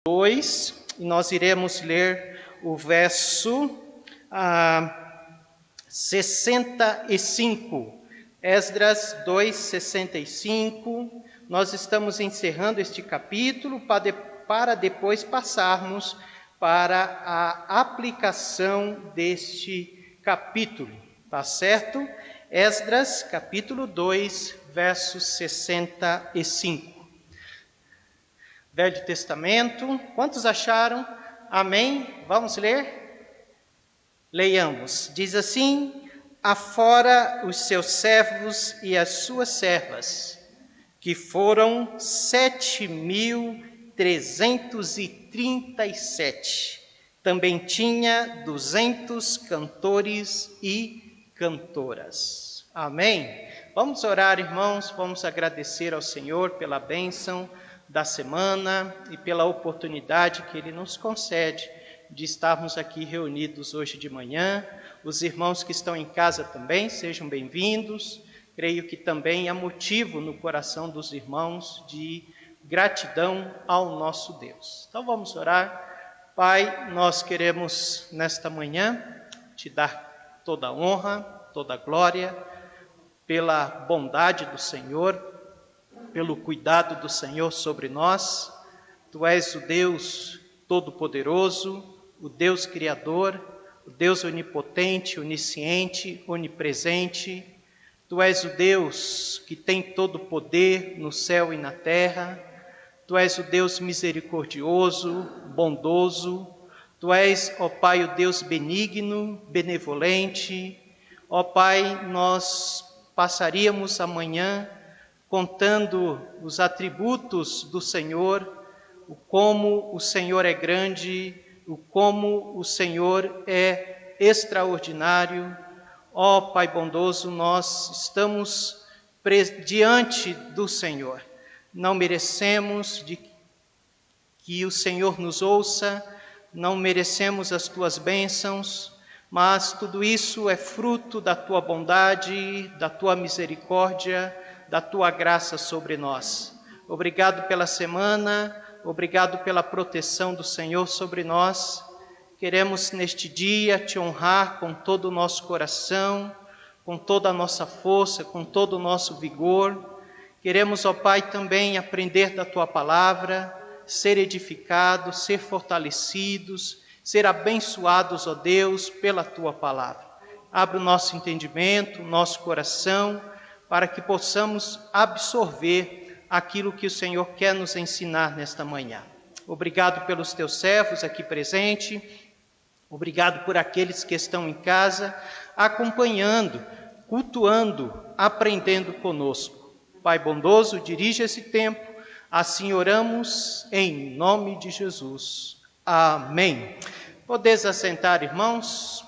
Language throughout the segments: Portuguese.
2, e nós iremos ler o verso 65. Esdras 2:65. Nós estamos encerrando este capítulo para depois passarmos para a aplicação deste capítulo, tá certo? Esdras, capítulo 2, verso 65. Velho Testamento, quantos acharam? Amém? Vamos ler? Leiamos. Diz assim: afora os seus servos e as suas servas, que foram 7.337. Também tinha 200 cantores e cantoras. Amém? Vamos orar, irmãos, vamos agradecer ao Senhor pela bênção da semana e pela oportunidade que Ele nos concede de estarmos aqui reunidos hoje de manhã. Os irmãos que estão em casa também, sejam bem-vindos. Creio que também há motivo no coração dos irmãos de gratidão ao nosso Deus. Então vamos orar. Pai, nós queremos nesta manhã te dar toda a honra, toda a glória, pela bondade do Senhor, pelo cuidado do Senhor sobre nós. Tu és o Deus Todo-Poderoso, o Deus Criador, o Deus Onipotente, Onisciente, Onipresente. Tu és o Deus que tem todo o poder no céu e na terra. Tu és o Deus misericordioso, bondoso. Tu és, ó Pai, o Deus benigno, benevolente. Ó Pai, nós passaríamos amanhã contando os atributos do Senhor, o como o Senhor é grande, o como o Senhor é extraordinário. Ó Pai bondoso, nós estamos diante do Senhor. Não merecemos que o Senhor nos ouça, não merecemos as Tuas bênçãos, mas tudo isso é fruto da Tua bondade, da Tua misericórdia, da Tua graça sobre nós. Obrigado pela semana, obrigado pela proteção do Senhor sobre nós. Queremos neste dia te honrar com todo o nosso coração, com toda a nossa força, com todo o nosso vigor. Queremos, ó Pai, também aprender da Tua palavra, ser edificados, ser fortalecidos, ser abençoados, ó Deus, pela Tua palavra. Abre o nosso entendimento, o nosso coração, para que possamos absorver aquilo que o Senhor quer nos ensinar nesta manhã. Obrigado pelos Teus servos aqui presentes, obrigado por aqueles que estão em casa, acompanhando, cultuando, aprendendo conosco. Pai bondoso, dirige esse tempo, assim oramos em nome de Jesus. Amém. Podeis assentar, irmãos.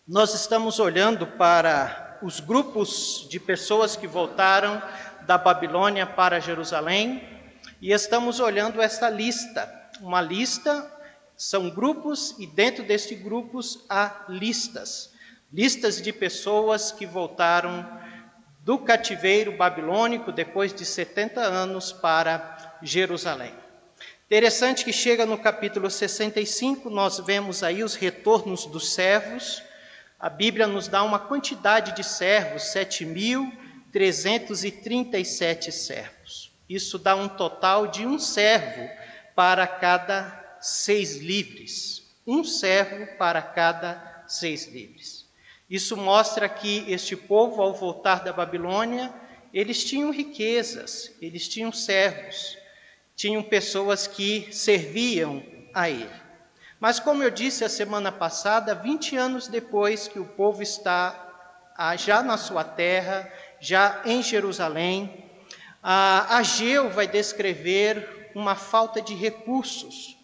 Nós estamos olhando para os grupos de pessoas que voltaram da Babilônia para Jerusalém e estamos olhando esta lista. Uma lista, são grupos e dentro destes grupos há listas. Listas de pessoas que voltaram do cativeiro babilônico depois de 70 anos para Jerusalém. Interessante que chega no capítulo 65, nós vemos aí os retornos dos servos. A Bíblia nos dá uma quantidade de servos, 7.337 servos. Isso dá um total de um servo para cada 6 livres. Um servo para cada 6 livres. Isso mostra que este povo, ao voltar da Babilônia, eles tinham riquezas, eles tinham servos, tinham pessoas que serviam a ele. Mas como eu disse a semana passada, 20 anos depois que o povo está já na sua terra, já em Jerusalém, Ageu vai descrever uma falta de recursos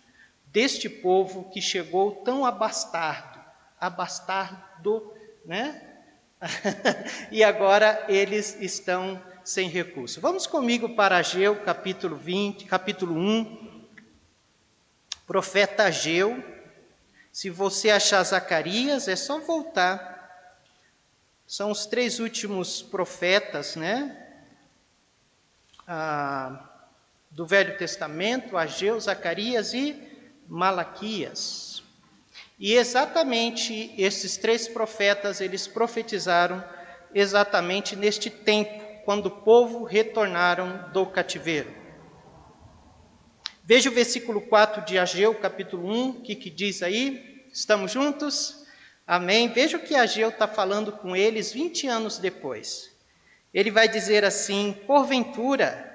deste povo que chegou tão abastado, né? E agora eles estão sem recurso. Vamos comigo para Ageu, capítulo 1. Profeta Ageu. Se você achar Zacarias, é só voltar. São os 3 últimos profetas, né? do Velho Testamento, Ageu, Zacarias e Malaquias. E exatamente esses 3 profetas, eles profetizaram exatamente neste tempo, quando o povo retornaram do cativeiro. Veja o versículo 4 de Ageu, capítulo 1, o que diz aí? Estamos juntos? Amém? Veja o que Ageu está falando com eles 20 anos depois. Ele vai dizer assim: porventura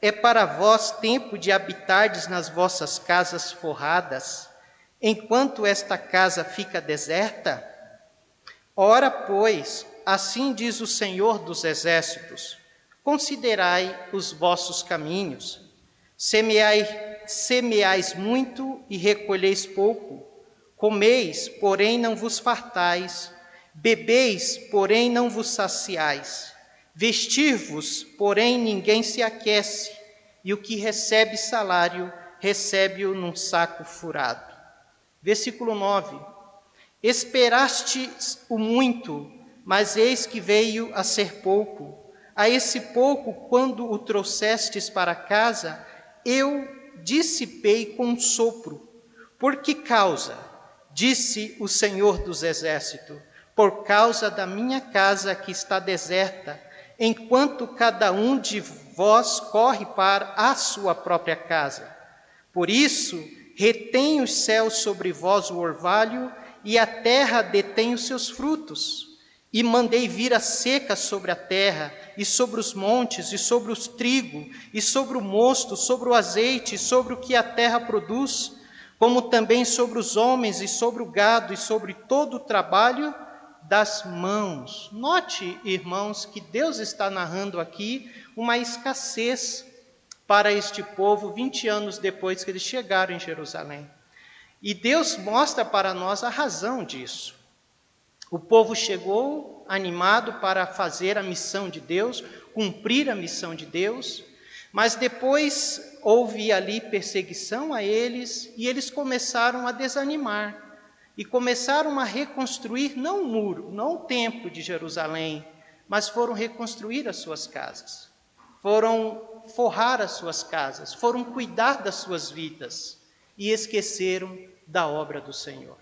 é para vós tempo de habitardes nas vossas casas forradas, enquanto esta casa fica deserta? Ora, pois, assim diz o Senhor dos Exércitos: considerai os vossos caminhos, semeais muito e recolheis pouco, comeis, porém não vos fartais, bebeis, porém não vos saciais, vestir-vos, porém ninguém se aquece, e o que recebe salário, recebe-o num saco furado. Versículo 9: esperastes o muito, mas eis que veio a ser pouco. A esse pouco, quando o trouxestes para casa, eu dissipei com um sopro. Por que causa? Disse o Senhor dos Exércitos: por causa da minha casa que está deserta, enquanto cada um de vós corre para a sua própria casa. Por isso, retém os céus sobre vós o orvalho, e a terra detém os seus frutos. E mandei vir a seca sobre a terra, e sobre os montes, e sobre os trigo, e sobre o mosto, sobre o azeite, e sobre o que a terra produz, como também sobre os homens, e sobre o gado, e sobre todo o trabalho das mãos. Note, irmãos, que Deus está narrando aqui uma escassez para este povo 20 anos depois que eles chegaram em Jerusalém. E Deus mostra para nós a razão disso. O povo chegou animado para fazer a missão de Deus, cumprir a missão de Deus, mas depois houve ali perseguição a eles e eles começaram a desanimar e começaram a reconstruir não o muro, não o templo de Jerusalém, mas foram reconstruir as suas casas, foram forrar as suas casas, foram cuidar das suas vidas e esqueceram da obra do Senhor.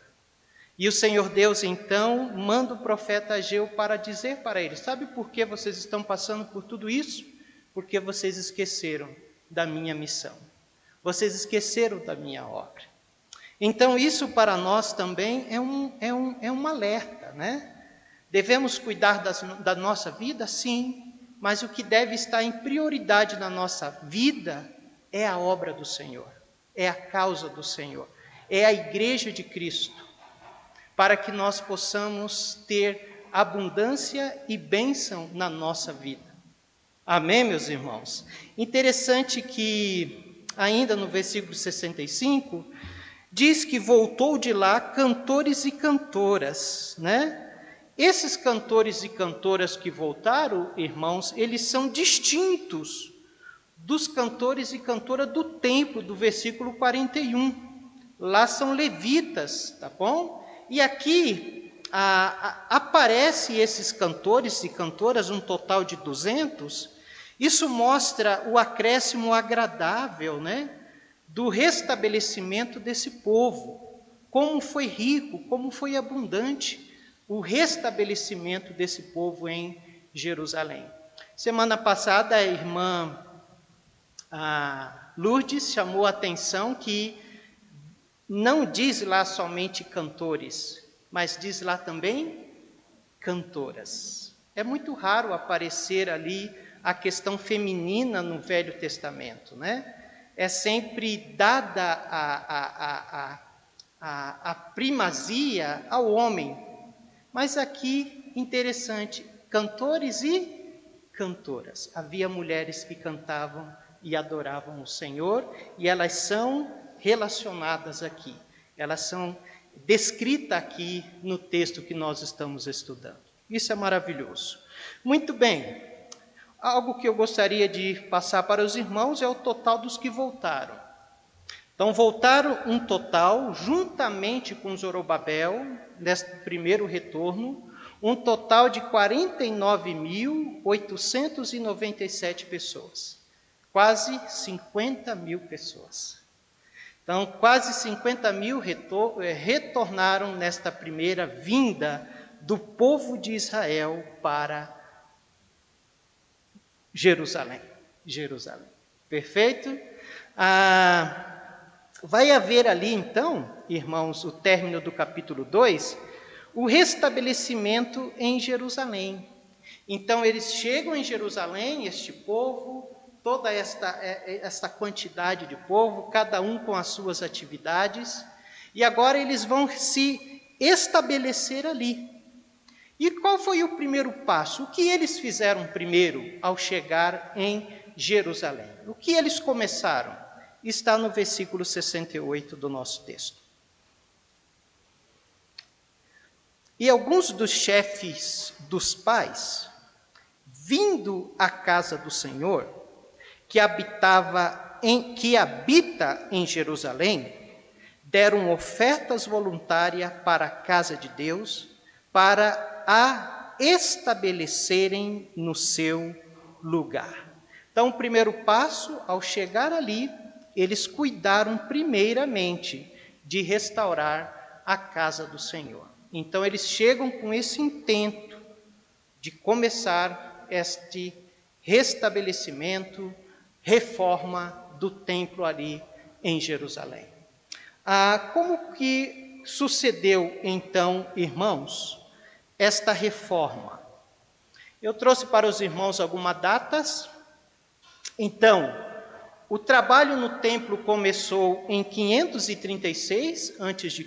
E o Senhor Deus, então, manda o profeta Ageu para dizer para eles: sabe por que vocês estão passando por tudo isso? Porque vocês esqueceram da minha missão. Vocês esqueceram da minha obra. Então, isso para nós também é um alerta, né? Devemos cuidar da nossa vida? Sim, mas o que deve estar em prioridade na nossa vida é a obra do Senhor, é a causa do Senhor, é a igreja de Cristo, para que nós possamos ter abundância e bênção na nossa vida. Amém, meus irmãos? Interessante que, ainda no versículo 65, diz que voltou de lá cantores e cantoras, né? Esses cantores e cantoras que voltaram, irmãos, eles são distintos dos cantores e cantoras do templo, do versículo 41. Lá são levitas, tá bom? E aqui aparece esses cantores e cantoras, um total de 200. Isso mostra o acréscimo agradável, né, do restabelecimento desse povo. Como foi rico, como foi abundante o restabelecimento desse povo em Jerusalém. Semana passada a irmã Lourdes chamou a atenção que não diz lá somente cantores, mas diz lá também cantoras. É muito raro aparecer ali a questão feminina no Velho Testamento, né? É sempre dada a primazia ao homem. Mas aqui, interessante, cantores e cantoras. Havia mulheres que cantavam e adoravam o Senhor, e elas são relacionadas aqui. Elas são descritas aqui no texto que nós estamos estudando. Isso é maravilhoso. Muito bem. Algo que eu gostaria de passar para os irmãos é o total dos que voltaram. Então, voltaram um total, juntamente com Zorobabel, neste primeiro retorno, um total de 49.897 pessoas. quase 50 mil pessoas. Então, quase 50 mil retornaram nesta primeira vinda do povo de Israel para Jerusalém. Perfeito? Vai haver ali, então, irmãos, o término do capítulo 2, o restabelecimento em Jerusalém. Então, eles chegam em Jerusalém, este povo, toda esta quantidade de povo, cada um com as suas atividades, e agora eles vão se estabelecer ali. E qual foi o primeiro passo? O que eles fizeram primeiro ao chegar em Jerusalém? O que eles começaram? Está no versículo 68 do nosso texto. E alguns dos chefes dos pais, vindo à casa do Senhor, que habita em Jerusalém, deram ofertas voluntárias para a casa de Deus, para a estabelecerem no seu lugar. Então, o primeiro passo, ao chegar ali, eles cuidaram primeiramente de restaurar a casa do Senhor. Então, eles chegam com esse intento de começar este restabelecimento, reforma do templo ali em Jerusalém. Como que sucedeu, então, irmãos, esta reforma? Eu trouxe para os irmãos algumas datas. Então, o trabalho no templo começou em 536 a.C.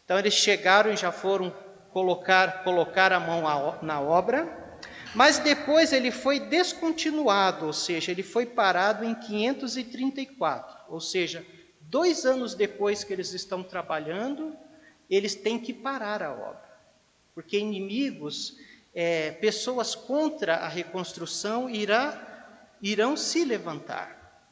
Então, eles chegaram e já foram colocar a mão na obra. Mas depois ele foi descontinuado, ou seja, ele foi parado em 534. Ou seja, 2 anos depois que eles estão trabalhando, eles têm que parar a obra. Porque inimigos, pessoas contra a reconstrução irão se levantar.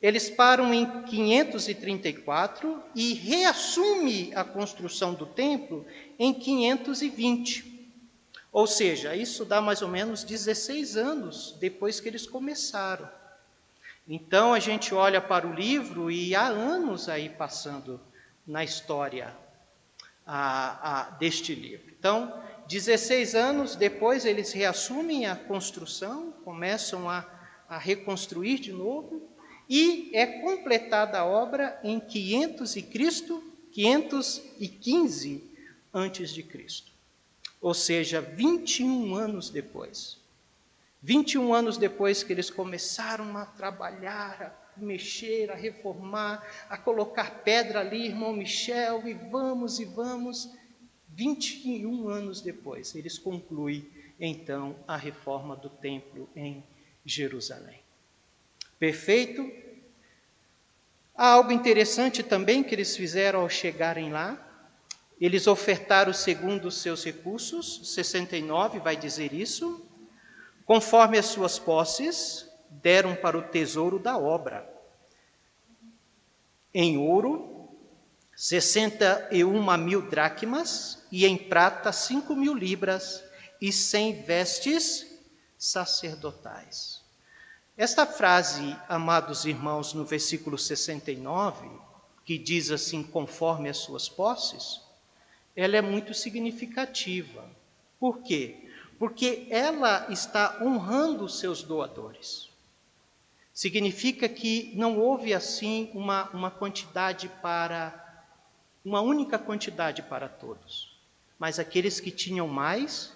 Eles param em 534 e reassumem a construção do templo em 520. Ou seja, isso dá mais ou menos 16 anos depois que eles começaram. Então, a gente olha para o livro e há anos aí passando na história deste livro. Então, 16 anos depois, eles reassumem a construção, começam a reconstruir de novo, e é completada a obra em 515 antes de Cristo. Ou seja, 21 anos depois. 21 anos depois que eles começaram a trabalhar, a mexer, a reformar, a colocar pedra ali, irmão Michel, e vamos. 21 anos depois, eles concluem, então, a reforma do templo em Jerusalém. Perfeito? Há algo interessante também que eles fizeram ao chegarem lá. Eles ofertaram segundo os seus recursos, 69 vai dizer isso, conforme as suas posses, deram para o tesouro da obra. Em ouro, 61.000 dracmas, e em prata, 5.000 libras, e 100 vestes sacerdotais. Esta frase, amados irmãos, no versículo 69, que diz assim, conforme as suas posses, ela é muito significativa. Por quê? Porque ela está honrando os seus doadores. Significa que não houve assim uma única quantidade para todos. Mas aqueles que tinham mais,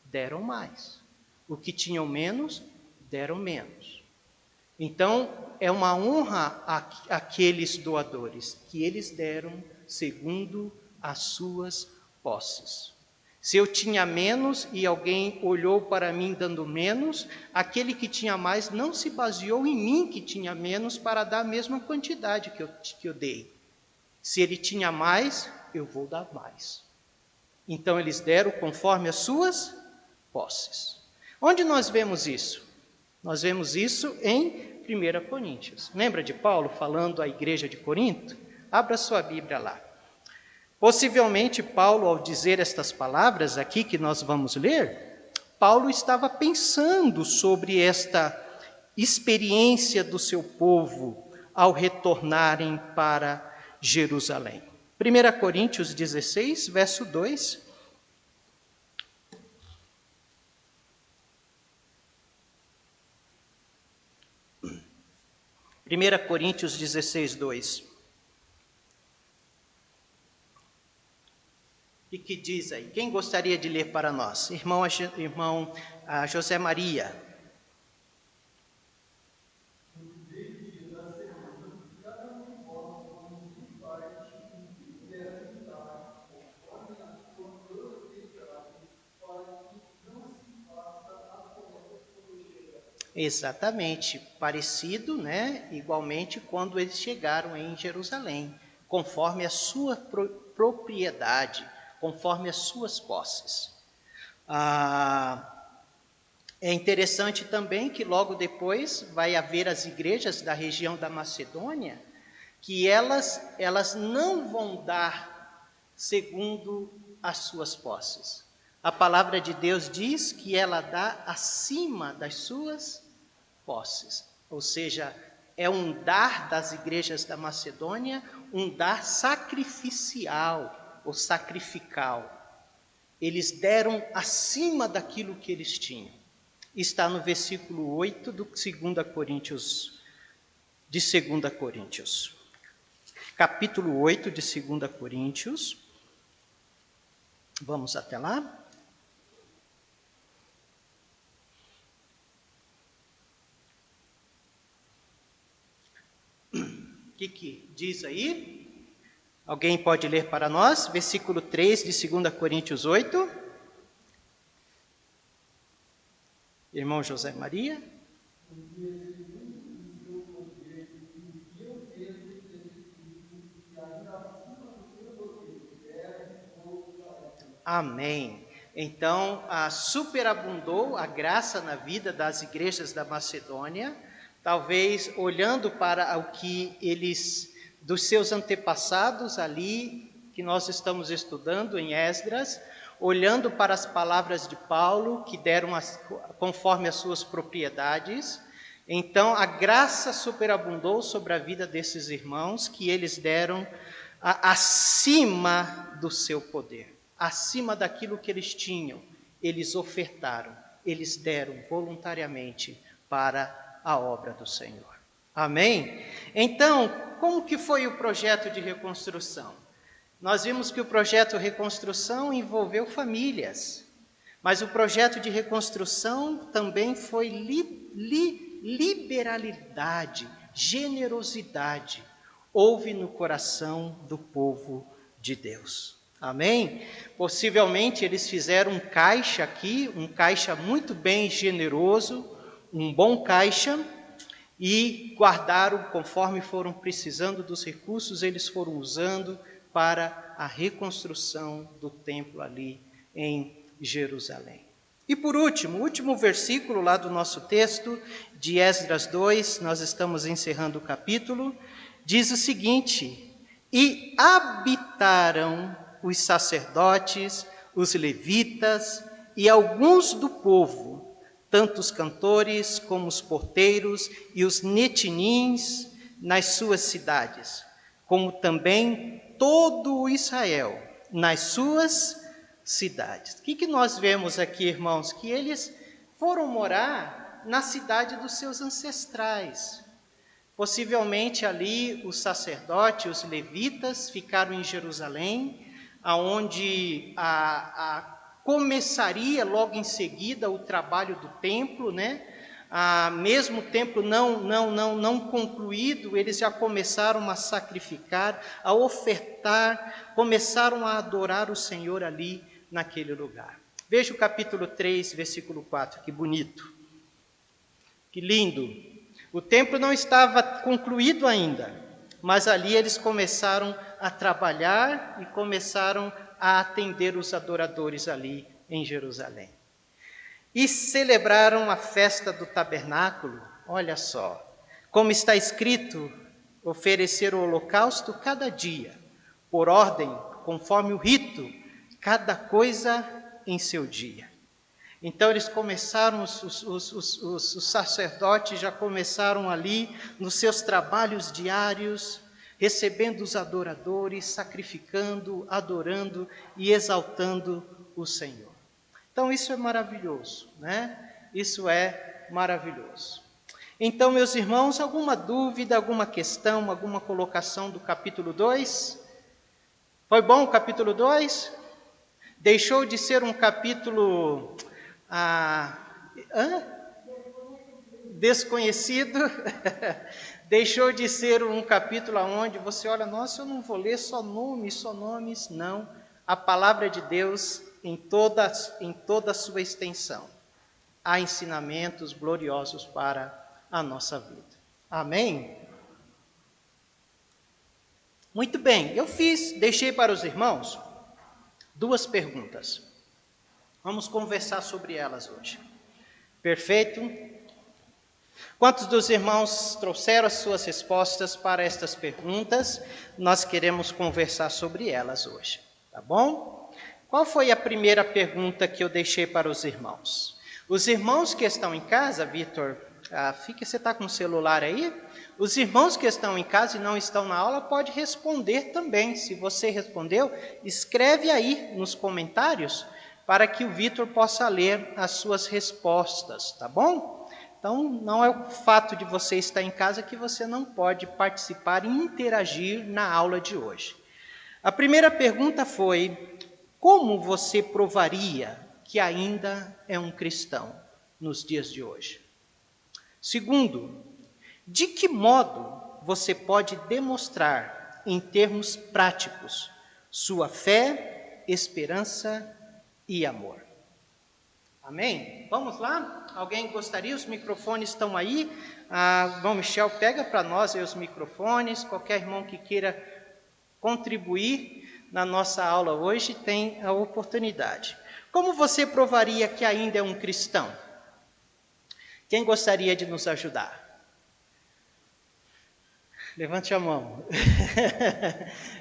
deram mais. Os que tinham menos, deram menos. Então, é uma honra àqueles doadores, que eles deram segundo as suas posses. Se eu tinha menos e alguém olhou para mim dando menos, aquele que tinha mais não se baseou em mim que tinha menos para dar a mesma quantidade que eu dei. Se ele tinha mais, eu vou dar mais. Então eles deram conforme as suas posses. Onde nós vemos isso? Nós vemos isso em 1 Coríntios. Lembra de Paulo falando à igreja de Corinto? Abra sua Bíblia lá. Possivelmente, Paulo, ao dizer estas palavras aqui que nós vamos ler, Paulo estava pensando sobre experiência do seu povo ao retornarem para Jerusalém. 1 Coríntios 16, verso 2. Primeira Coríntios 16, 2. O que diz aí? Quem gostaria de ler para nós? Irmão José Maria. Exatamente, parecido, né? Igualmente quando eles chegaram em Jerusalém, conforme a sua propriedade, conforme as suas posses. É interessante também que logo depois vai haver as igrejas da região da Macedônia, que elas não vão dar segundo as suas posses. A palavra de Deus diz que ela dá acima das suas posses, ou seja, é um dar das igrejas da Macedônia, um dar sacrificial ou sacrificial. Eles deram acima daquilo que eles tinham. Está no versículo 8 de 2 Coríntios. Capítulo 8 de 2 Coríntios. Vamos até lá. O que diz aí? Alguém pode ler para nós? Versículo 3 de 2 Coríntios 8. Irmão José Maria. Amém. Então, superabundou a graça na vida das igrejas da Macedônia, talvez olhando para o que eles, dos seus antepassados ali, que nós estamos estudando em Esdras, olhando para as palavras de Paulo, que deram conforme as suas propriedades. Então, a graça superabundou sobre a vida desses irmãos, que eles deram acima do seu poder. Acima daquilo que eles tinham, eles ofertaram, eles deram voluntariamente para a obra do Senhor. Amém? Então, como que foi o projeto de reconstrução? Nós vimos que o projeto de reconstrução envolveu famílias, mas o projeto de reconstrução também foi liberalidade, generosidade, houve no coração do povo de Deus. Amém? Possivelmente eles fizeram um caixa aqui, um caixa muito bem generoso, um bom caixa, e guardaram conforme foram precisando dos recursos, eles foram usando para a reconstrução do templo ali em Jerusalém. E por último, o último versículo lá do nosso texto, de Esdras 2, nós estamos encerrando o capítulo, diz o seguinte: e habitaram os sacerdotes, os levitas e alguns do povo, tanto os cantores como os porteiros e os netinins nas suas cidades, como também todo o Israel nas suas cidades. O que nós vemos aqui, irmãos? Que eles foram morar na cidade dos seus ancestrais. Possivelmente ali os sacerdotes, os levitas ficaram em Jerusalém, aonde começaria logo em seguida o trabalho do templo, né? Mesmo o templo não concluído, eles já começaram a sacrificar, a ofertar, começaram a adorar o Senhor ali naquele lugar. Veja o capítulo 3, versículo 4, que bonito, que lindo. O templo não estava concluído ainda, mas ali eles começaram a trabalhar e começaram a atender os adoradores ali em Jerusalém. E celebraram a festa do tabernáculo, olha só, como está escrito, oferecer o holocausto cada dia, por ordem, conforme o rito, cada coisa em seu dia. Então eles começaram, os sacerdotes já começaram ali nos seus trabalhos diários, recebendo os adoradores, sacrificando, adorando e exaltando o Senhor. Então isso é maravilhoso, né? Isso é maravilhoso. Então, meus irmãos, alguma dúvida, alguma questão, alguma colocação do capítulo 2? Foi bom o capítulo 2? Deixou de ser um capítulo desconhecido? Deixou de ser um capítulo onde você olha, nossa, eu não vou ler só nomes. Não, a palavra de Deus em toda a sua extensão. Há ensinamentos gloriosos para a nossa vida. Amém? Muito bem, deixei para os irmãos 2 perguntas. Vamos conversar sobre elas hoje. Perfeito? Quantos dos irmãos trouxeram as suas respostas para estas perguntas? Nós queremos conversar sobre elas hoje, tá bom? Qual foi a primeira pergunta que eu deixei para os irmãos? Os irmãos que estão em casa, Vitor, você está com o celular aí? Os irmãos que estão em casa e não estão na aula, pode responder também. Se você respondeu, escreve aí nos comentários para que o Vitor possa ler as suas respostas, tá bom? Então, não é o fato de você estar em casa que você não pode participar e interagir na aula de hoje. A primeira pergunta foi: como você provaria que ainda é um cristão nos dias de hoje? Segundo, de que modo você pode demonstrar, em termos práticos, sua fé, esperança e amor? Amém? Vamos lá? Alguém gostaria? Os microfones estão aí. Irmão Michel, pega para nós aí os microfones. Qualquer irmão que queira contribuir na nossa aula hoje tem a oportunidade. Como você provaria que ainda é um cristão? Quem gostaria de nos ajudar? Levante a mão.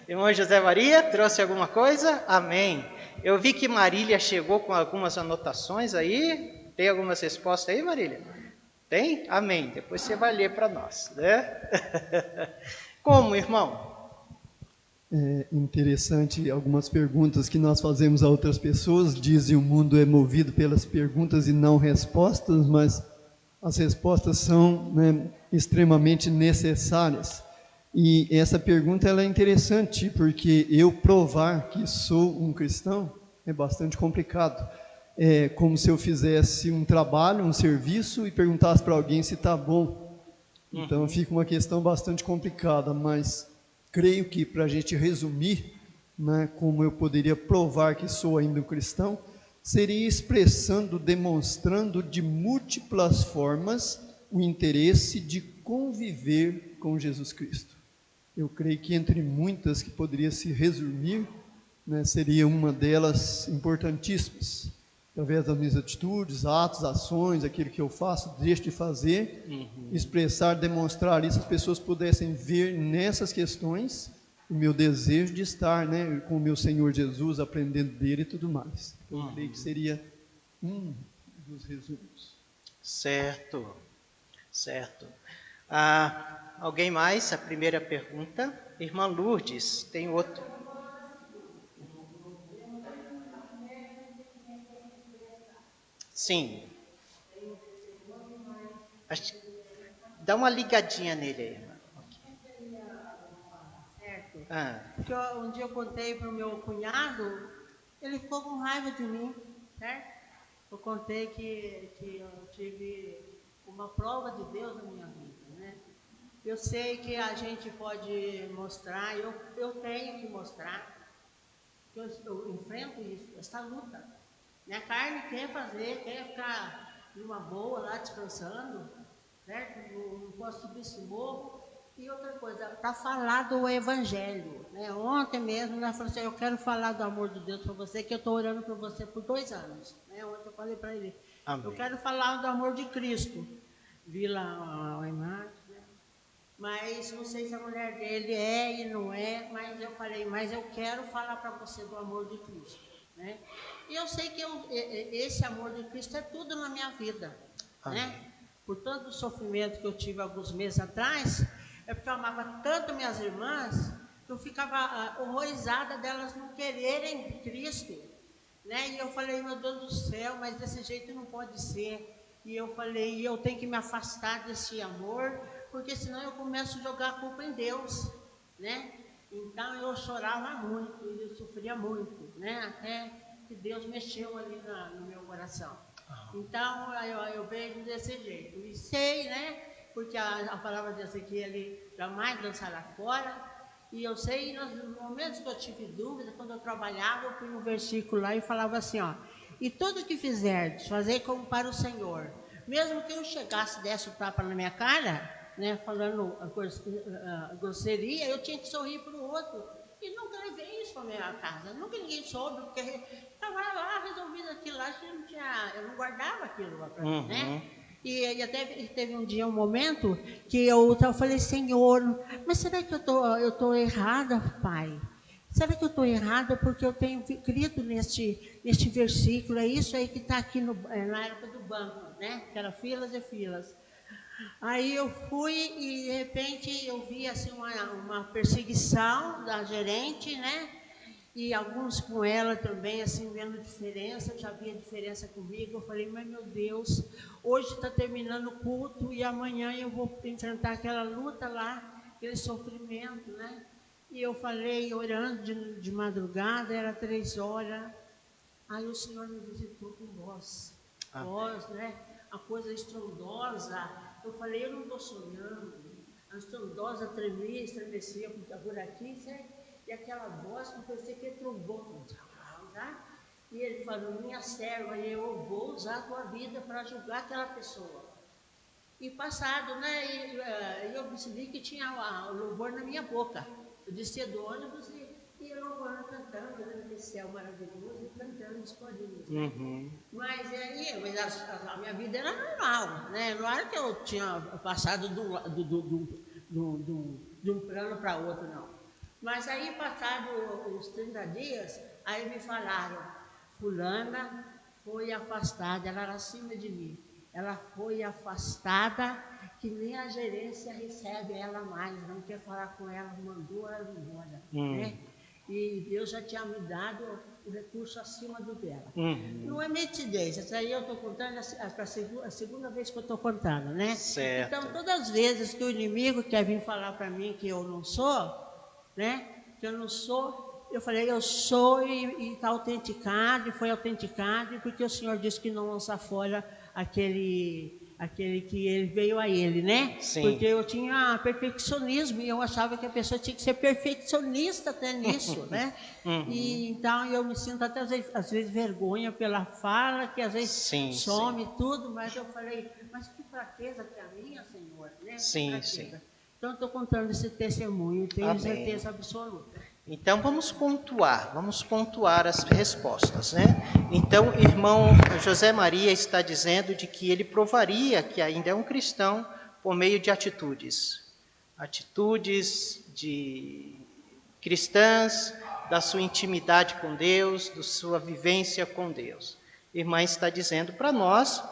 Irmão José Maria, trouxe alguma coisa? Amém. Eu vi que Marília chegou com algumas anotações aí. Tem algumas respostas aí, Marília? Tem? Amém. Depois você vai ler para nós, né? Como, irmão? É interessante algumas perguntas que nós fazemos a outras pessoas. Dizem o mundo é movido pelas perguntas e não respostas, mas as respostas são, extremamente necessárias. E essa pergunta ela é interessante, porque eu provar que sou um cristão é bastante complicado. É como se eu fizesse um trabalho, um serviço e perguntasse para alguém se está bom. Então fica uma questão bastante complicada, mas creio que para a gente resumir, como eu poderia provar que sou ainda um cristão, seria expressando, demonstrando de múltiplas formas o interesse de conviver com Jesus Cristo. Eu creio que entre muitas que poderia se resumir, seria uma delas importantíssimas. Através das minhas atitudes, atos, ações, aquilo que eu faço, deixo de fazer, expressar, demonstrar isso, as pessoas pudessem ver nessas questões o meu desejo de estar, com o meu Senhor Jesus, aprendendo dele e tudo mais. Eu creio que seria um dos resumos. Certo. Alguém mais? A primeira pergunta. Irmã Lourdes, tem outro. Sim. Dá uma ligadinha nele aí, irmã. Certo? Porque um dia eu contei para o meu cunhado, ele ficou com raiva de mim, certo? Eu contei que eu tive uma prova de Deus na minha vida, né? Eu sei que a gente pode mostrar, eu tenho que mostrar, que eu enfrento isso, essa luta. Minha carne quer ficar numa boa lá descansando, certo? Não posso subir esse morro. E outra coisa, para falar do Evangelho, né? Ontem mesmo ela falou assim, eu quero falar do amor de Deus para você, que eu estou orando por você por 2 anos. Né? Ontem eu falei para ele, Amém. Eu quero falar do amor de Cristo. Vi lá a imagem, né? Mas não sei se a mulher dele é e não é, mas eu falei, mas eu quero falar para você do amor de Cristo. né? E eu sei que esse amor de Cristo é tudo na minha vida, né? Por tanto sofrimento que eu tive alguns meses atrás, é porque eu amava tanto minhas irmãs, que eu ficava horrorizada delas não quererem Cristo, né? E eu falei, meu Deus do céu, mas desse jeito não pode ser. E eu falei, eu tenho que me afastar desse amor, porque senão eu começo a jogar a culpa em Deus, né? Então eu chorava muito, eu sofria muito, né? Até que Deus mexeu ali no meu coração. Então eu vejo desse jeito. E sei, né? Porque a palavra de Deus aqui, ele jamais lançará fora. E eu sei, nos momentos que eu tive dúvida, quando eu trabalhava, eu punha um versículo lá e falava assim, ó. E tudo que fizerdes, fazer como para o Senhor. Mesmo que eu chegasse, desse o tapa na minha cara, né, falando a grosseria, eu tinha que sorrir para o outro. E nunca levei isso para minha casa. Nunca ninguém soube, porque estava lá resolvido aquilo lá, eu não guardava aquilo lá para mim, né? E até teve um dia, um momento, que eu falei, Senhor, mas será que eu tô errada, Pai? Será que eu estou errada? Porque eu tenho crido neste versículo, é isso aí que está aqui na época do banco, né? Que era filas e filas. Aí eu fui e de repente eu vi assim uma perseguição da gerente, né? E alguns com ela também, assim, vendo diferença, já havia diferença comigo. Eu falei, mas meu Deus, hoje está terminando o culto e amanhã eu vou enfrentar aquela luta lá, aquele sofrimento, né? E eu falei, orando de madrugada, era 3 horas. Aí o Senhor me visitou com voz, né? A coisa estrondosa. Eu falei, eu não estou sonhando. A estrondosa estremecia por aqui, certo? E aquela voz que parecia que trombou, tá? E ele falou, minha serva, eu vou usar a tua vida para julgar aquela pessoa. E passado, né? Eu percebi que tinha o louvor na minha boca. Eu descia do ônibus e eu louvando, cantando, olhando esse céu maravilhoso e cantando os corinhos, né? Mas a minha vida era normal, né? Não era que eu tinha passado de um plano para outro, não. Mas aí, passado os 30 dias, aí me falaram, fulana foi afastada, ela era acima de mim. Ela foi afastada, que nem a gerência recebe ela mais, não quer falar com ela, mandou ela embora, né? E Deus já tinha me dado o recurso acima do dela. Não é mentidez, essa aí eu estou contando a segunda vez que eu estou contando, né? Certo. Então, todas as vezes que o inimigo quer vir falar para mim que eu não sou, né? Que eu não sou, eu falei, eu sou e está autenticado, e foi autenticado, porque o Senhor disse que não lança fora aquele que ele veio a ele, né? Sim. Porque eu tinha perfeccionismo e eu achava que a pessoa tinha que ser perfeccionista até nisso, né? E então eu me sinto até às vezes vergonha pela fala, que às vezes some tudo, mas eu falei, mas que fraqueza que é a minha, Senhor, né? Sim. Então, estou contando esse testemunho, tenho certeza absoluta. Então, vamos pontuar as respostas, né? Então, irmão José Maria está dizendo de que ele provaria que ainda é um cristão por meio de atitudes de cristãs, da sua intimidade com Deus, da sua vivência com Deus. A irmã está dizendo para nós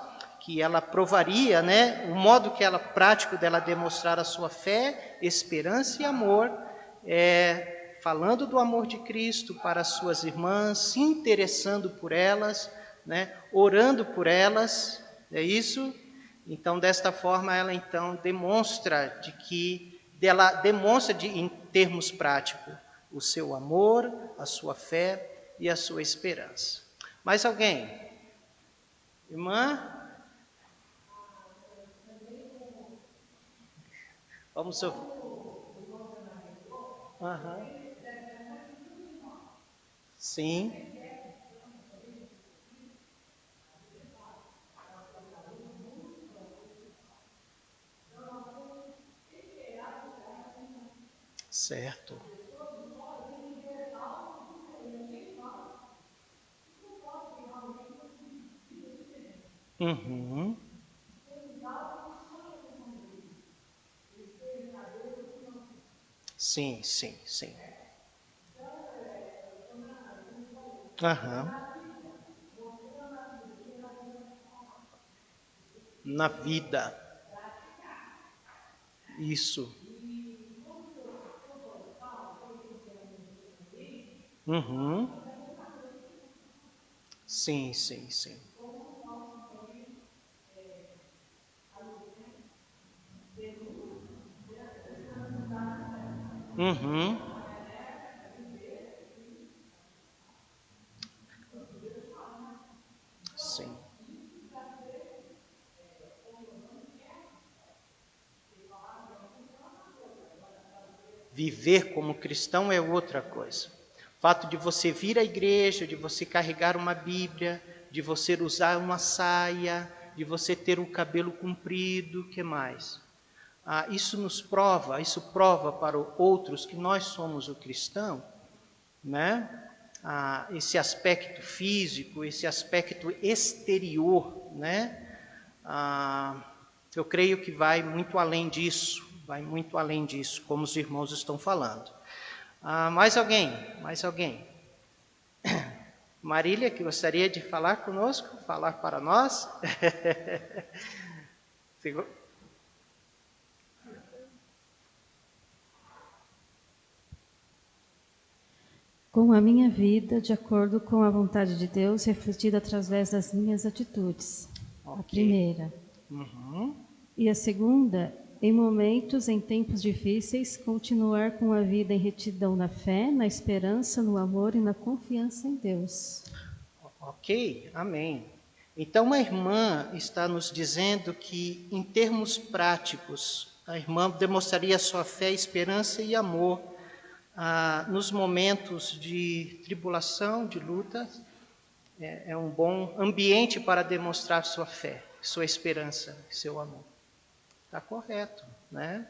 que ela provaria, né, o modo que ela prático dela demonstrar a sua fé, esperança e amor, falando do amor de Cristo para as suas irmãs, se interessando por elas, né, orando por elas, é isso? Então, desta forma, ela então demonstra em termos práticos o seu amor, a sua fé e a sua esperança. Mais alguém? Irmã? Vamos ouvir. Sim. Certo. Sim. Aham. Na vida. Isso. Uhum. Sim, sim, sim. Uhum. Sim. Viver como cristão é outra coisa. O fato de você vir à igreja, de você carregar uma Bíblia, de você usar uma saia, de você ter o cabelo comprido, o que mais? Isso prova para outros que nós somos o cristão, né? Esse aspecto físico, esse aspecto exterior, né? Eu creio que vai muito além disso, como os irmãos estão falando. Mais alguém? Mais alguém? Marília, que gostaria de falar conosco, falar para nós? Com a minha vida, de acordo com a vontade de Deus, refletida através das minhas atitudes. Okay. A primeira. Uhum. E a segunda, em momentos, em tempos difíceis, continuar com a vida em retidão na fé, na esperança, no amor e na confiança em Deus. Ok, amém. Então a irmã está nos dizendo que, em termos práticos, a irmã demonstraria sua fé, esperança e amor nos momentos de tribulação, de luta. É um bom ambiente para demonstrar sua fé, sua esperança, seu amor. Está correto, né?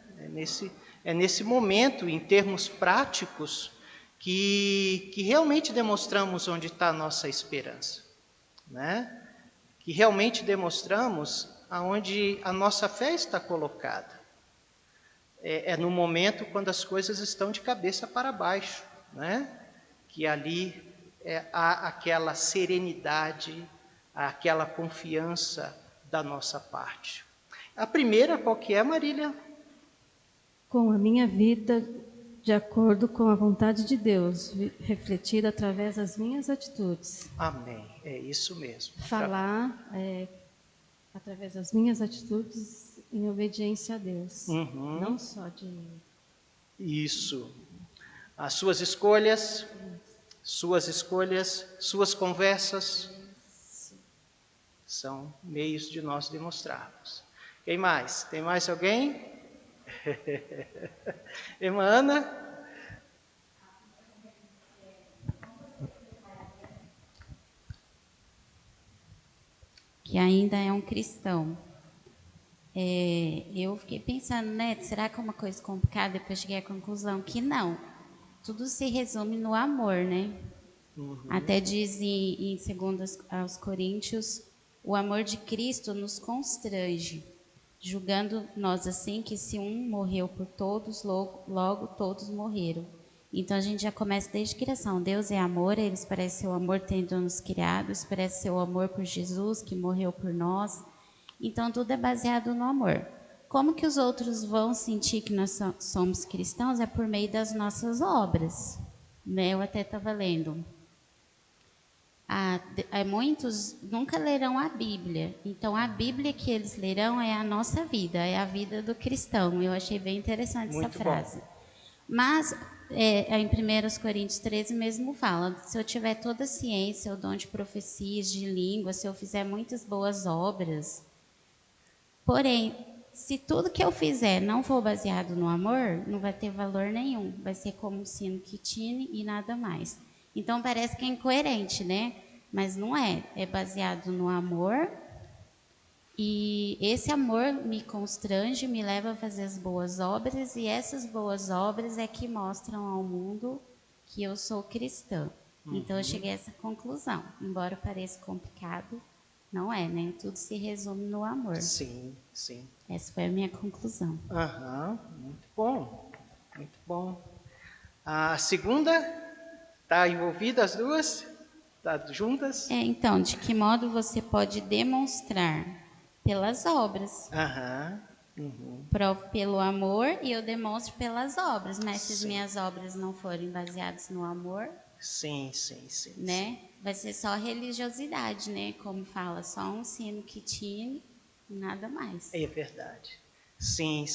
É nesse momento, em termos práticos, que realmente demonstramos onde está a nossa esperança, né? Que realmente demonstramos aonde a nossa fé está colocada. É no momento quando as coisas estão de cabeça para baixo, né? Que ali há aquela serenidade, aquela confiança da nossa parte. A primeira, qual que é, Marília? Com a minha vida, de acordo com a vontade de Deus, refletida através das minhas atitudes. Amém, é isso mesmo. Falar através das minhas atitudes em obediência a Deus. Uhum. Não só de... Isso. As suas escolhas, suas conversas são meios de nós demonstrarmos. Quem mais? Tem mais alguém? Irmã Ana? Que ainda é um cristão. Eu fiquei pensando, né, será que é uma coisa complicada? Depois cheguei à conclusão que não. Tudo se resume no amor, né? Uhum. Até diz em 2 aos Coríntios, o amor de Cristo nos constrange, julgando nós assim que se um morreu por todos, logo todos morreram. Então a gente já começa desde a criação. Deus é amor, ele parece ser o amor tendo nos criado, parece ser o amor por Jesus que morreu por nós. Então tudo é baseado no amor. Como que os outros vão sentir que nós somos cristãos? É por meio das nossas obras. Né? Eu até estava lendo. Muitos nunca lerão a Bíblia. Então a Bíblia que eles lerão é a nossa vida, é a vida do cristão. Eu achei bem interessante Muito essa frase. Bom. Mas em 1 Coríntios 13 mesmo fala, se eu tiver toda a ciência, o dom de profecias, de língua, se eu fizer muitas boas obras, porém, se tudo que eu fizer não for baseado no amor, não vai ter valor nenhum, vai ser como um sino que tine e nada mais. Então parece que é incoerente, né? Mas não é, é baseado no amor. E esse amor me constrange, me leva a fazer as boas obras, e essas boas obras é que mostram ao mundo que eu sou cristã. Uhum. Então eu cheguei a essa conclusão. Embora pareça complicado, não é, né? Tudo se resume no amor. Sim, sim. Essa foi a minha conclusão. Muito bom, muito bom. A segunda, está envolvida as duas? Tá juntas? Então, de que modo você pode demonstrar? Pelas obras. Aham. Uhum. Provo pelo amor e eu demonstro pelas obras. Mas se as Sim. minhas obras não forem baseadas no amor, Sim. né? Vai ser só religiosidade, né? Como fala, só um sino que tine, nada mais. É verdade. Sim.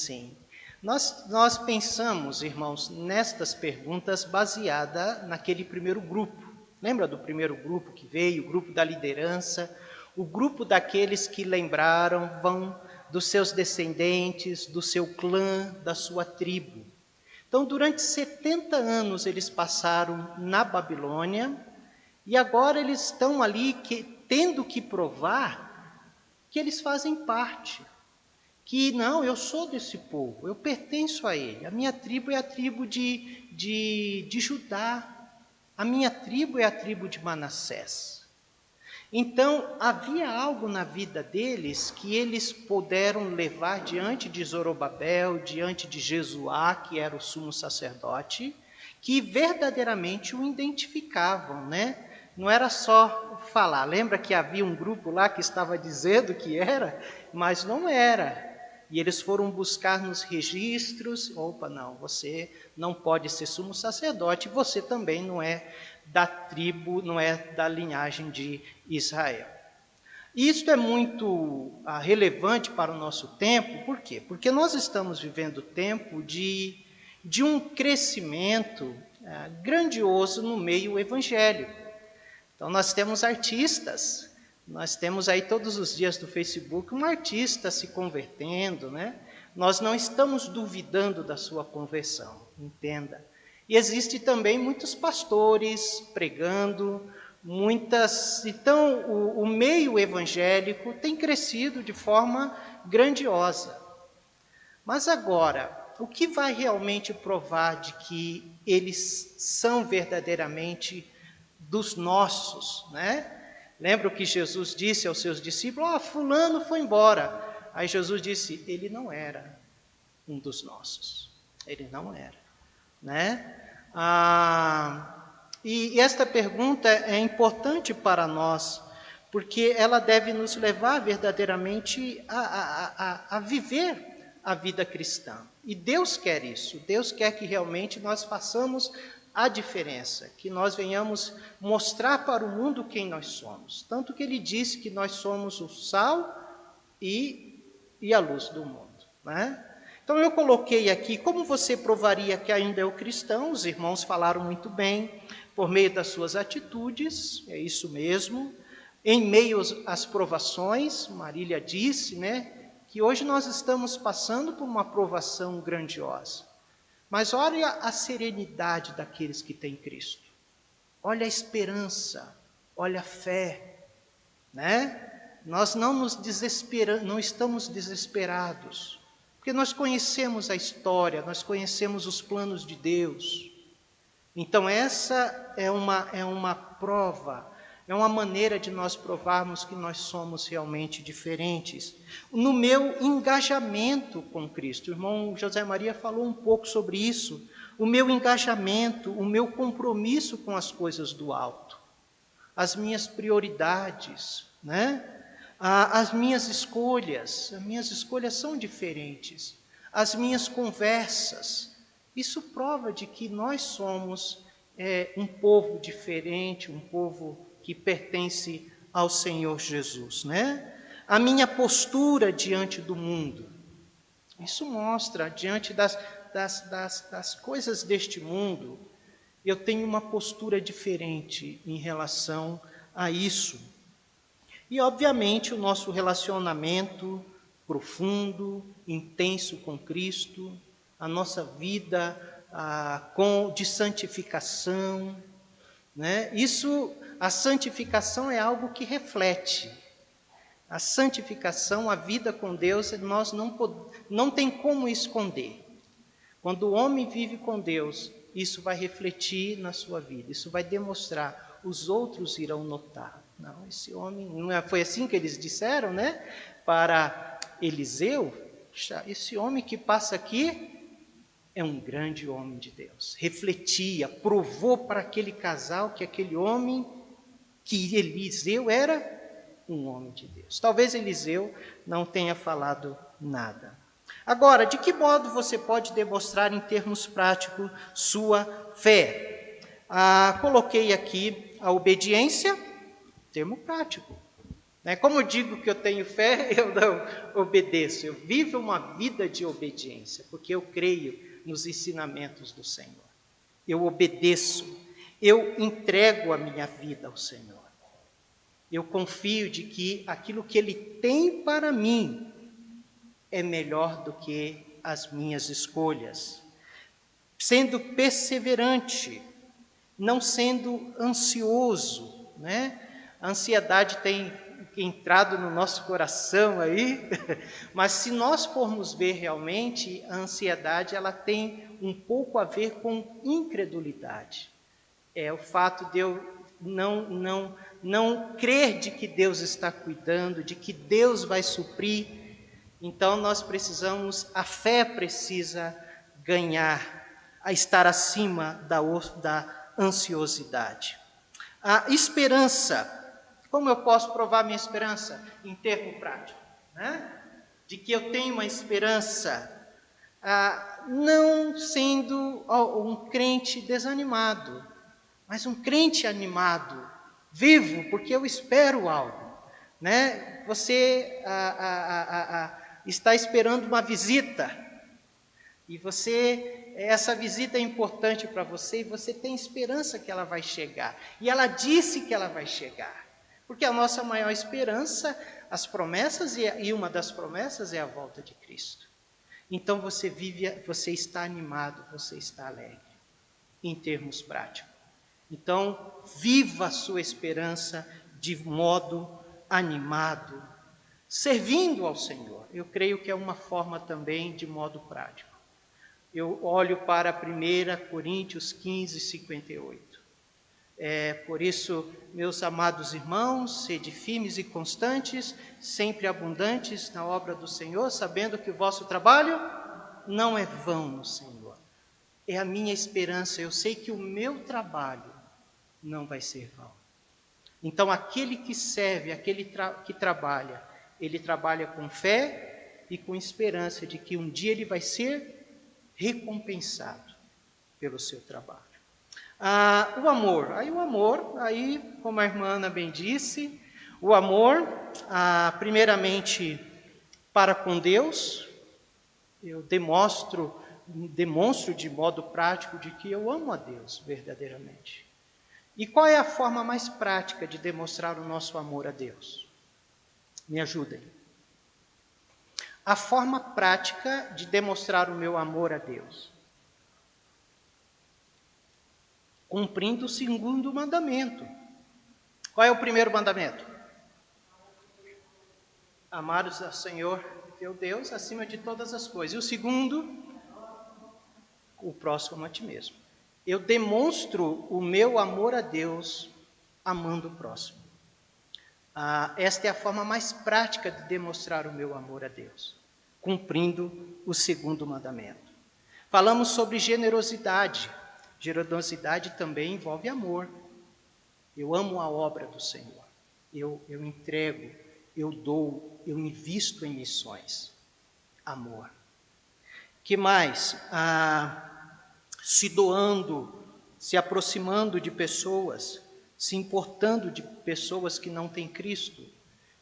Nós pensamos, irmãos, nestas perguntas baseada naquele primeiro grupo. Lembra do primeiro grupo que veio, o grupo da liderança, o grupo daqueles que lembraram, vão dos seus descendentes, do seu clã, da sua tribo. Então, durante 70 anos eles passaram na Babilônia e agora eles estão ali tendo que provar que eles fazem parte. Que não, eu sou desse povo, eu pertenço a ele. A minha tribo é a tribo de Judá. A minha tribo é a tribo de Manassés. Então, havia algo na vida deles que eles puderam levar diante de Zorobabel, diante de Jesuá, que era o sumo sacerdote, que verdadeiramente o identificavam, né? Não era só falar. Lembra que havia um grupo lá que estava dizendo que era, mas não era. E eles foram buscar nos registros, não, você não pode ser sumo sacerdote, você também não é da tribo, não é da linhagem de Israel. E isso é muito relevante para o nosso tempo, por quê? Porque nós estamos vivendo tempo de um crescimento grandioso no meio evangélico. Então nós temos artistas. Nós temos aí todos os dias no Facebook um artista se convertendo, né? Nós não estamos duvidando da sua conversão, entenda. E existe também muitos pastores pregando, Então, o meio evangélico tem crescido de forma grandiosa. Mas agora, o que vai realmente provar de que eles são verdadeiramente dos nossos, né? Lembra o que Jesus disse aos seus discípulos? Fulano foi embora. Aí Jesus disse, ele não era um dos nossos. Ele não era, né? E esta pergunta é importante para nós, porque ela deve nos levar verdadeiramente a viver a vida cristã. E Deus quer isso. Deus quer que realmente nós façamos a diferença, que nós venhamos mostrar para o mundo quem nós somos. Tanto que ele disse que nós somos o sal e a luz do mundo, né? Então eu coloquei aqui, como você provaria que ainda é o cristão? Os irmãos falaram muito bem, por meio das suas atitudes, é isso mesmo. Em meio às provações, Marília disse, né, que hoje nós estamos passando por uma provação grandiosa. Mas olha a serenidade daqueles que têm Cristo. Olha a esperança, olha a fé, né? Nós não estamos desesperados, porque nós conhecemos a história, nós conhecemos os planos de Deus. Então essa é uma prova, é uma maneira de nós provarmos que nós somos realmente diferentes. No meu engajamento com Cristo, o irmão José Maria falou um pouco sobre isso, o meu engajamento, o meu compromisso com as coisas do alto, as minhas prioridades, né? As minhas escolhas são diferentes, as minhas conversas, isso prova de que nós somos um povo diferente, um povo que pertence ao Senhor Jesus, né? A minha postura diante do mundo, isso mostra, diante das coisas deste mundo, eu tenho uma postura diferente em relação a isso. E, obviamente, o nosso relacionamento profundo, intenso com Cristo, a nossa vida de santificação, né? A santificação é algo que reflete. A santificação, a vida com Deus, nós não tem como esconder. Quando o homem vive com Deus, isso vai refletir na sua vida, isso vai demonstrar, os outros irão notar. Não, esse homem, foi assim que eles disseram, né? Para Eliseu, esse homem que passa aqui é um grande homem de Deus. Refletia, provou para aquele casal que aquele homem que Eliseu era um homem de Deus. Talvez Eliseu não tenha falado nada. Agora, de que modo você pode demonstrar em termos práticos sua fé? Coloquei aqui a obediência, termo prático. Como eu digo que eu tenho fé, eu não obedeço. Eu vivo uma vida de obediência, porque eu creio nos ensinamentos do Senhor. Eu obedeço, eu entrego a minha vida ao Senhor. Eu confio de que aquilo que Ele tem para mim é melhor do que as minhas escolhas. Sendo perseverante, não sendo ansioso, A ansiedade tem entrado no nosso coração aí, mas se nós formos ver realmente, a ansiedade ela tem um pouco a ver com incredulidade. É o fato de eu não crer de que Deus está cuidando, de que Deus vai suprir. Então nós precisamos, a fé precisa ganhar, a estar acima da ansiosidade. A esperança, como eu posso provar minha esperança? Em termo prático, De que eu tenho uma esperança, não sendo um crente desanimado, mas um crente animado, vivo, porque eu espero algo, Você está esperando uma visita, e essa visita é importante para você, e você tem esperança que ela vai chegar, e ela disse que ela vai chegar, porque a nossa maior esperança, as promessas, e uma das promessas é a volta de Cristo. Então você está animado, você está alegre, em termos práticos. Então, viva a sua esperança de modo animado, servindo ao Senhor. Eu creio que é uma forma também de modo prático. Eu olho para 1 Coríntios 15, 58. Por isso, meus amados irmãos, sede firmes e constantes, sempre abundantes na obra do Senhor, sabendo que o vosso trabalho não é vão no Senhor. É a minha esperança, eu sei que o meu trabalho não vai ser vão. Então, aquele que serve, aquele que trabalha, ele trabalha com fé e com esperança de que um dia ele vai ser recompensado pelo seu trabalho. O amor, como a irmã Ana bem disse, o amor, primeiramente para com Deus, eu demonstro de modo prático de que eu amo a Deus verdadeiramente. E qual é a forma mais prática de demonstrar o nosso amor a Deus? Me ajudem. A forma prática de demonstrar o meu amor a Deus, cumprindo o segundo mandamento. Qual é o primeiro mandamento? Amares ao Senhor teu Deus acima de todas as coisas. E o segundo, o próximo a ti mesmo. Eu demonstro o meu amor a Deus amando o próximo. Esta é a forma mais prática de demonstrar o meu amor a Deus, cumprindo o segundo mandamento. Falamos sobre generosidade. Generosidade também envolve amor. Eu amo a obra do Senhor. Eu entrego, eu dou, eu invisto em missões. Amor. Que mais? Se doando, se aproximando de pessoas, se importando de pessoas que não têm Cristo.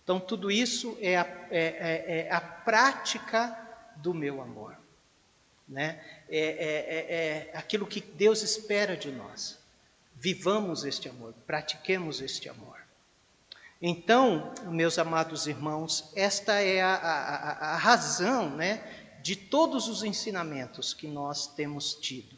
Então, tudo isso é a prática do meu amor. É aquilo que Deus espera de nós. Vivamos este amor, pratiquemos este amor. Então, meus amados irmãos, esta é a razão, de todos os ensinamentos que nós temos tido.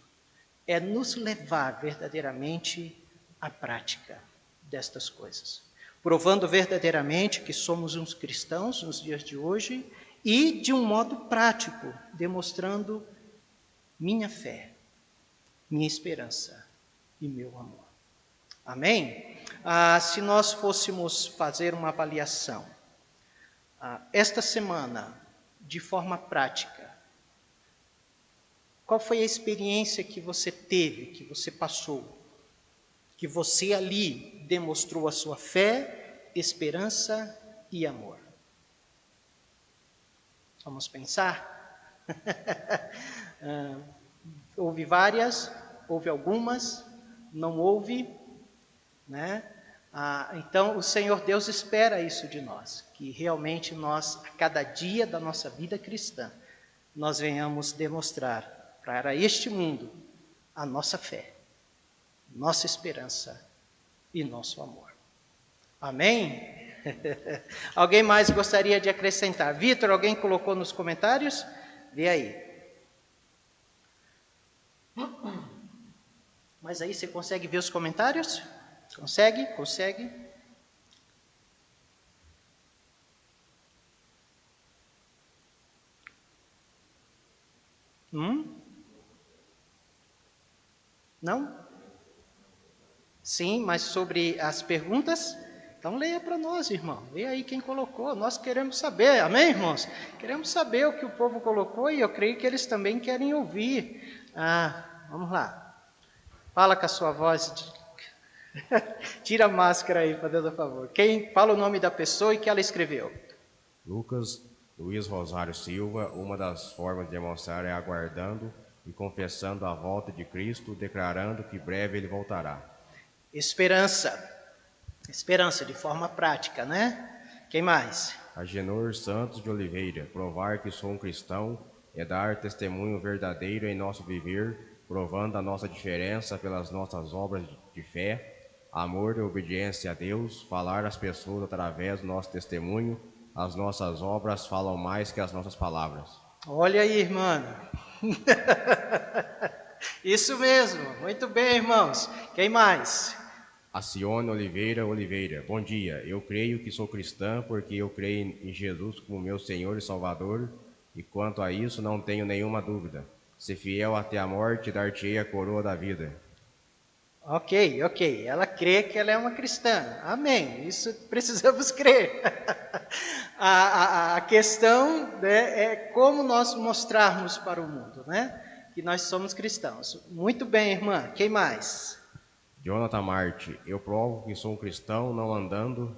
É nos levar verdadeiramente à prática destas coisas. Provando verdadeiramente que somos uns cristãos nos dias de hoje e, de um modo prático, demonstrando minha fé, minha esperança e meu amor. Amém? Se nós fôssemos fazer uma avaliação, esta semana, de forma prática, qual foi a experiência que você teve, que você passou? que você ali demonstrou a sua fé, esperança e amor? Vamos pensar? Houve várias, houve algumas, não houve, né? Então o Senhor Deus espera isso de nós, que realmente nós, a cada dia da nossa vida cristã, nós venhamos demonstrar para este mundo a nossa fé, nossa esperança e nosso amor. Amém? Alguém mais gostaria de acrescentar? Vitor, alguém colocou nos comentários? Vê aí. Mas aí você consegue ver os comentários? Consegue? Consegue? Não? Sim, mas sobre as perguntas? Então leia para nós, irmão. Leia aí quem colocou. Nós queremos saber, amém, irmãos? Queremos saber o que o povo colocou e eu creio que eles também querem ouvir. Vamos lá. Fala com a sua voz. Tira a máscara aí, fazendo favor. Quem fala o nome da pessoa e que ela escreveu? Lucas Luiz Rosário Silva. Uma das formas de demonstrar é aguardando e confessando a volta de Cristo, declarando que breve ele voltará. Esperança. Esperança de forma prática, né? Quem mais? Agenor Santos de Oliveira. Provar que sou um cristão é dar testemunho verdadeiro em nosso viver, provando a nossa diferença pelas nossas obras de fé, amor e obediência a Deus, falar às pessoas através do nosso testemunho. As nossas obras falam mais que as nossas palavras. Olha aí, irmão. Isso mesmo. Muito bem, irmãos. Quem mais? Acione Oliveira. Bom dia. Eu creio que sou cristã porque eu creio em Jesus como meu Senhor e Salvador. E quanto a isso, não tenho nenhuma dúvida. Se fiel até a morte, dar-te-ei a coroa da vida. Ok. Ela crê que ela é uma cristã. Amém. Isso precisamos crer. A questão, né, é como nós mostrarmos para o mundo, né, que nós somos cristãos. Muito bem, irmã. Quem mais? Jonathan Marte. Eu provo que sou um cristão não andando...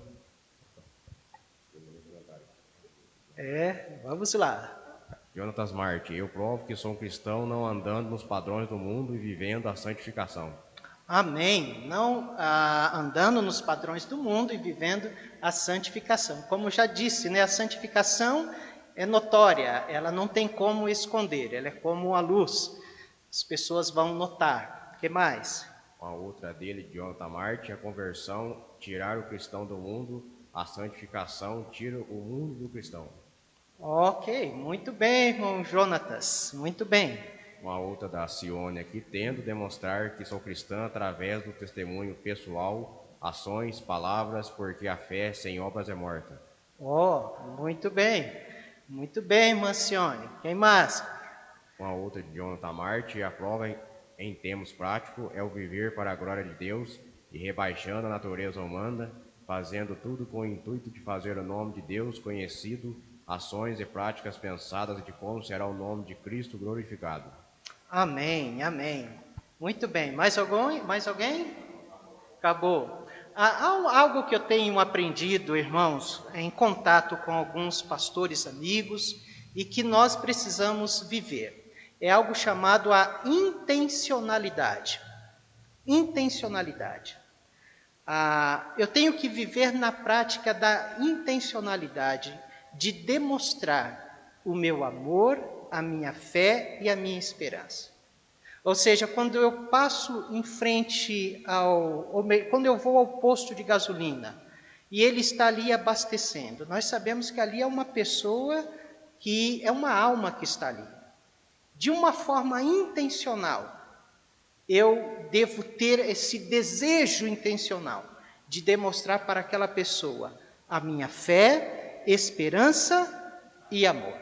Vamos lá. Jonatas Marte. Eu provo que sou um cristão não andando nos padrões do mundo e vivendo a santificação. Amém. Não andando nos padrões do mundo e vivendo a santificação. Como já disse, né, a santificação é notória, ela não tem como esconder, ela é como a luz. As pessoas vão notar. O que mais? A outra dele, Jonathan Marte, a conversão, tirar o cristão do mundo, a santificação, tira o mundo do cristão. Ok, muito bem, irmão Jonatas, muito bem. Uma outra da Cione aqui, tendo demonstrar que sou cristã através do testemunho pessoal, ações, palavras, porque a fé sem obras é morta. Muito bem, irmã Cione. Quem mais? Uma outra de Jonathan Marte, a prova em termos práticos é o viver para a glória de Deus e rebaixando a natureza humana, fazendo tudo com o intuito de fazer o nome de Deus conhecido, ações e práticas pensadas de como será o nome de Cristo glorificado. Amém. Muito bem. Mais alguém? Acabou. Há algo que eu tenho aprendido, irmãos, em contato com alguns pastores amigos e que nós precisamos viver. É algo chamado a intencionalidade. Eu tenho que viver na prática da intencionalidade, de demonstrar o meu amor, a minha fé e a minha esperança. Ou seja, quando eu passo em frente quando eu vou ao posto de gasolina e ele está ali abastecendo, nós sabemos que ali é uma pessoa que é uma alma que está ali. De uma forma intencional, eu devo ter esse desejo intencional de demonstrar para aquela pessoa a minha fé, esperança e amor.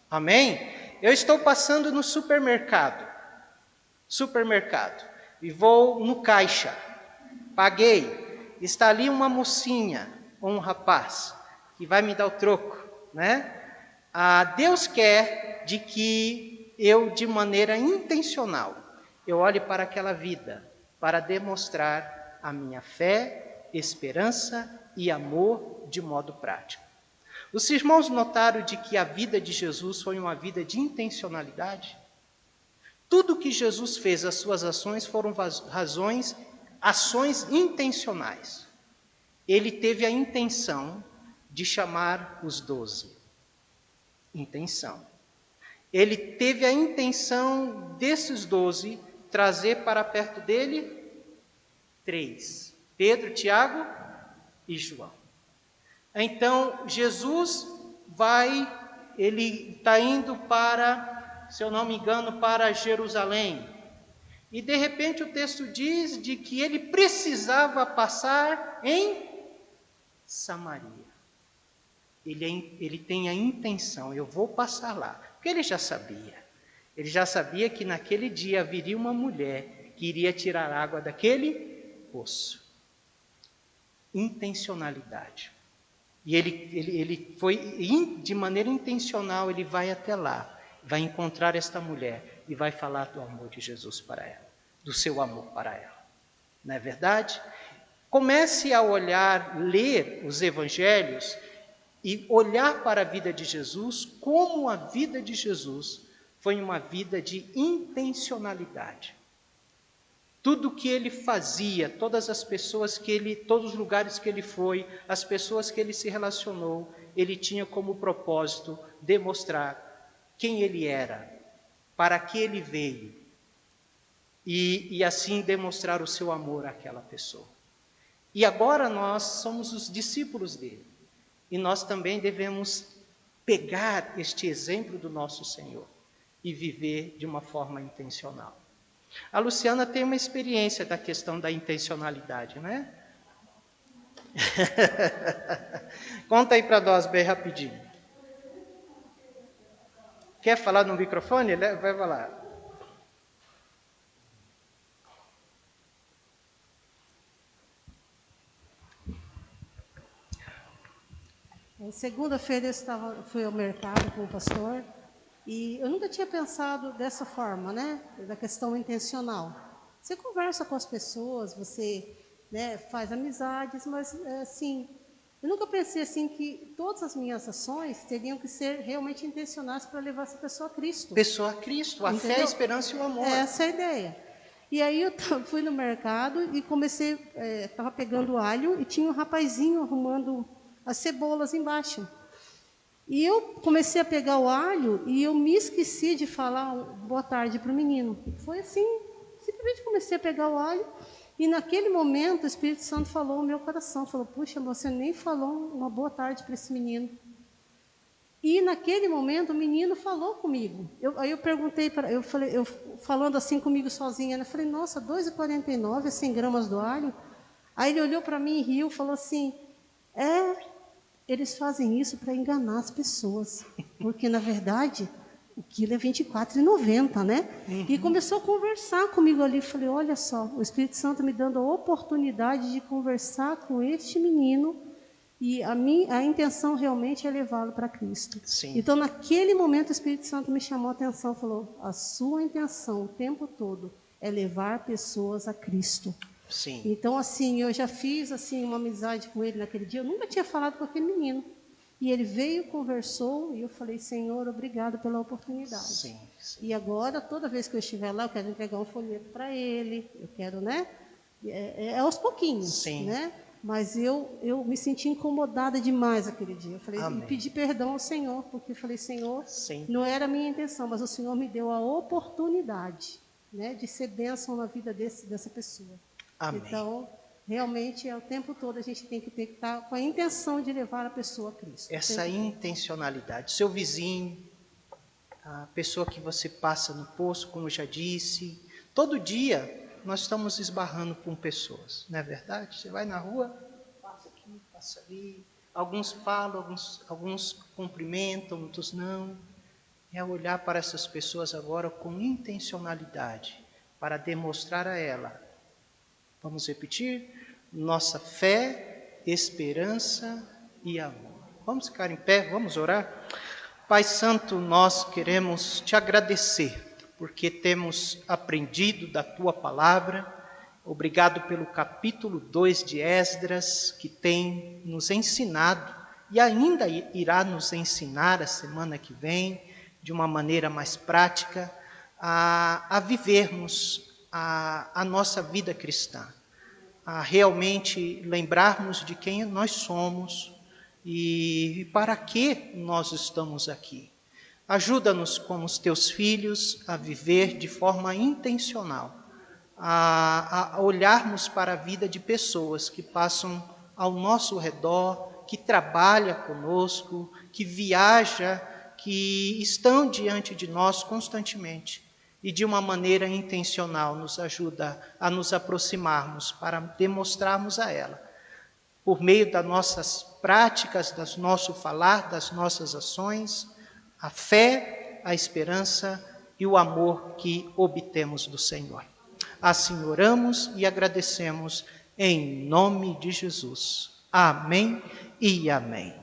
Amém? Eu estou passando no supermercado, e vou no caixa, paguei, está ali uma mocinha ou um rapaz que vai me dar o troco, né? Deus quer de que eu, de maneira intencional, eu olhe para aquela vida, para demonstrar a minha fé, esperança e amor de modo prático. Os irmãos notaram de que a vida de Jesus foi uma vida de intencionalidade? Tudo que Jesus fez, as suas ações foram ações intencionais. Ele teve a intenção de chamar os 12. Intenção. Ele teve a intenção desses 12 trazer para perto dele 3. Pedro, Tiago e João. Então, Jesus ele está indo para, se eu não me engano, para Jerusalém. E de repente o texto diz de que ele precisava passar em Samaria. Ele tem a intenção, eu vou passar lá. Porque ele já sabia. Ele já sabia que naquele dia haveria uma mulher que iria tirar água daquele poço. Intencionalidade. E ele foi, de maneira intencional, ele vai até lá, vai encontrar esta mulher e vai falar do amor de Jesus para ela, do seu amor para ela. Não é verdade? Comece a ler os evangelhos e olhar para a vida de Jesus, como a vida de Jesus foi uma vida de intencionalidade. Tudo que ele fazia, todas as pessoas todos os lugares que ele foi, as pessoas que ele se relacionou, ele tinha como propósito demonstrar quem ele era, para que ele veio, e assim demonstrar o seu amor àquela pessoa. E agora nós somos os discípulos dele, e nós também devemos pegar este exemplo do nosso Senhor e viver de uma forma intencional. A Luciana tem uma experiência da questão da intencionalidade, né? Conta aí para nós bem rapidinho. Quer falar no microfone? Vai falar. Segunda-feira fui ao mercado com o pastor e eu nunca tinha pensado dessa forma, né? Da questão intencional. Você conversa com as pessoas, você, né, faz amizades, mas assim, eu nunca pensei assim que todas as minhas ações teriam que ser realmente intencionais para levar essa pessoa a Cristo. Pessoa a Cristo, a fé, a esperança e o amor. Essa é a ideia. E aí eu fui no mercado e comecei, estava pegando alho e tinha um rapazinho arrumando as cebolas embaixo. E eu comecei a pegar o alho e eu me esqueci de falar boa tarde para o menino. Foi assim, simplesmente comecei a pegar o alho e naquele momento o Espírito Santo falou no meu coração, falou, puxa, você nem falou uma boa tarde para esse menino. E naquele momento o menino falou comigo. Aí eu perguntei, eu falando assim comigo sozinha, eu falei, nossa, 2,49 é 100 gramas do alho? Aí ele olhou para mim e riu, falou assim, eles fazem isso para enganar as pessoas, porque, na verdade, o quilo é R$24,90, né? Uhum. E começou a conversar comigo ali. Falei, olha só, o Espírito Santo me dando a oportunidade de conversar com este menino e a intenção realmente é levá-lo para Cristo. Sim. Então, naquele momento, o Espírito Santo me chamou a atenção, falou, a sua intenção o tempo todo é levar pessoas a Cristo. Sim. Então, assim, eu já fiz assim, uma amizade com ele naquele dia. Eu nunca tinha falado com aquele menino. E ele veio, conversou, e eu falei, Senhor, obrigado pela oportunidade. Sim. E agora, toda vez que eu estiver lá, eu quero entregar um folheto para ele. Eu quero, né? Aos pouquinhos, Sim. né? Mas eu me senti incomodada demais aquele dia. Eu falei, e pedi perdão ao Senhor, porque eu falei, Senhor, Sim. não era a minha intenção, mas o Senhor me deu a oportunidade, né, de ser bênção na vida dessa pessoa. Amém. Então, realmente, o tempo todo a gente tem que estar com a intenção de levar a pessoa a Cristo. Essa intencionalidade. Seu vizinho, a pessoa que você passa no poço, como eu já disse, todo dia nós estamos esbarrando com pessoas, não é verdade? Você vai na rua, passa aqui, passa ali, alguns falam, alguns cumprimentam, outros não. É olhar para essas pessoas agora com intencionalidade, para demonstrar a ela. Vamos repetir? Nossa fé, esperança e amor. Vamos ficar em pé, vamos orar? Pai Santo, nós queremos te agradecer, porque temos aprendido da Tua palavra Obrigado pelo capítulo 2 de Esdras, que tem nos ensinado e ainda irá nos ensinar a semana que vem, de uma maneira mais prática, a vivermos a nossa vida cristã, a realmente lembrarmos de quem nós somos e para que nós estamos aqui. Ajuda-nos, como os teus filhos, a viver de forma intencional, a olharmos para a vida de pessoas que passam ao nosso redor, que trabalham conosco, que viajam, que estão diante de nós constantemente. E de uma maneira intencional nos ajuda a nos aproximarmos para demonstrarmos a ela, por meio das nossas práticas, do nosso falar, das nossas ações, a fé, a esperança e o amor que obtemos do Senhor. Assim oramos e agradecemos em nome de Jesus. Amém e amém.